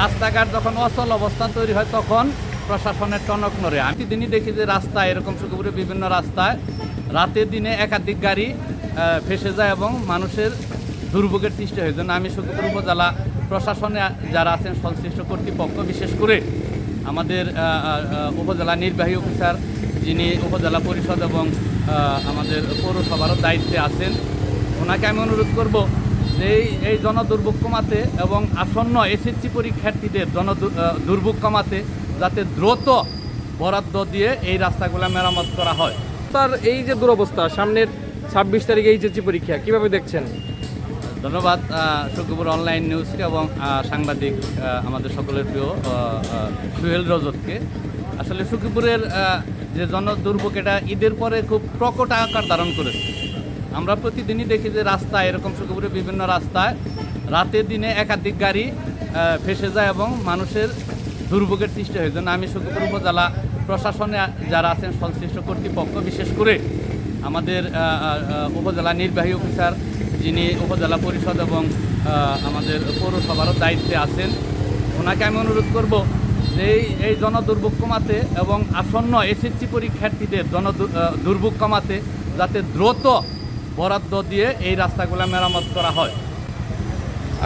রাস্তাঘাট যখন অচল অবস্থা তৈরি হয় তখন প্রশাসনের টনক নড়ে। আমি দিনই দেখি যে রাস্তায় এরকম সুখপুরের বিভিন্ন রাস্তায় রাতের দিনে একাধিক গাড়ি ফেসে যায় এবং মানুষের দুর্ভোগের সৃষ্টি হয়। জন্য আমি সুখপুর উপজেলা প্রশাসনে যারা আছেন সংশ্লিষ্ট কর্তৃপক্ষ, বিশেষ করে আমাদের উপজেলা নির্বাহী অফিসার যিনি উপজেলা পরিষদ এবং আমাদের পৌরসভারও দায়িত্বে আছেন, ওনাকে আমি অনুরোধ করব যে এই জনদুর্ভোগ কমাতে এবং আসন্ন এসএসসি পরীক্ষার্থীদের দুর্ভোগ কমাতে যাতে দ্রুত বরাদ্দ দিয়ে এই রাস্তাগুলো মেরামত করা হয়। তার এই যে দুরবস্থা, সামনের 26 তারিখে এইচএসসি পরীক্ষা কিভাবে দেখছেন? ধন্যবাদ সুখপুর অনলাইন নিউজকে এবং সাংবাদিক আমাদের সকলের প্রিয় সুহেল রজতকে। আসলে সুখপুরের যে জনদুর্ভোগ এটা ঈদের পরে খুব প্রকট আকার ধারণ করেছে। আমরা প্রতিদিনই দেখি যে রাস্তায় এরকম সুখপুরের বিভিন্ন রাস্তায় রাতের দিনে একাধিক গাড়ি ফেসে যায় এবং মানুষের দুর্ভোগের সৃষ্টি হয়। জন্য আমি সুখপুর উপজেলা প্রশাসনে যারা আছেন সংশ্লিষ্ট কর্তৃপক্ষ, বিশেষ করে আমাদের উপজেলা নির্বাহী অফিসার যিনি উপজেলা পরিষদ এবং আমাদের পৌরসভারও দায়িত্বে আছেন, ওনাকে আমি অনুরোধ করব যে এই জনদুর্ভোগ কমাতে এবং আসন্ন এসএসসি পরীক্ষার্থীদের দুর্ভোগ কমাতে যাতে দ্রুত বরাদ্দ দিয়ে এই রাস্তাগুলো মেরামত করা হয়।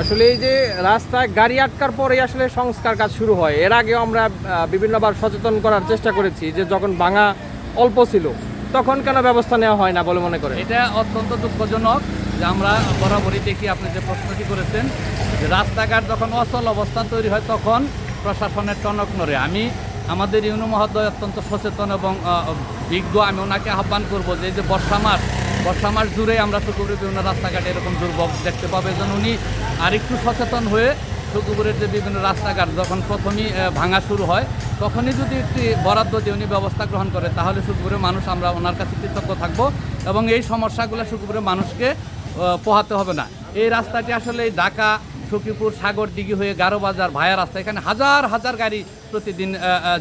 আসলে এই যে রাস্তায় গাড়ি আটকার পরেই আসলে সংস্কার কাজ শুরু হয়। এর আগেও আমরা বিভিন্নবার সচেতন করার চেষ্টা করেছি যে যখন ভাঙা অল্প ছিল তখন কেন ব্যবস্থা নেওয়া হয় না বলে মনে করেন? এটা অত্যন্ত দুঃখজনক যে আমরা বরাবরই দেখি, আপনি যে প্রশ্নটি করেছেন, যে রাস্তাঘাট যখন অচল অবস্থা তৈরি হয় তখন প্রশাসনের টনক নড়ে। আমি আমাদের ইউনো মহোদয় অত্যন্ত সচেতন এবং বিজ্ঞ। আমি ওনাকে আহ্বান করব যে এই যে বর্ষা মাস জুড়ে আমরা সুখপুরের বিভিন্ন রাস্তাঘাটে এরকম দুর্ভোগ দেখতে পাবো। এজন্য উনি আরেকটু সচেতন হয়ে সুখপুরের যে বিভিন্ন রাস্তাঘাট যখন প্রথমেই ভাঙা শুরু হয় তখনই যদি একটি বরাদ্দ দিয়ে উনি ব্যবস্থা গ্রহণ করে তাহলে সুখপুরের মানুষ, আমরা ওনার কাছে কৃতজ্ঞ থাকব এবং এই সমস্যাগুলো সুখপুরের মানুষকে পোহাতে হবে না। এই রাস্তাটি আসলে ঢাকা সখীপুর সাগরদিঘি হয়ে গারোবাজার ভায়া রাস্তা, এখানে হাজার হাজার গাড়ি প্রতিদিন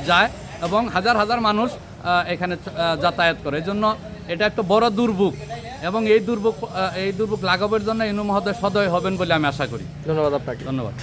যায় এবং হাজার হাজার মানুষ এখানে যাতায়াত করে। এই জন্য এটা একটা বড় দুর্ভোগ এবং এই দুর্ভোগ লাঘবের জন্য ইউনো মহোদয় সদয় হবেন বলে আমি আশা করি। ধন্যবাদ আপনাকে। ধন্যবাদ।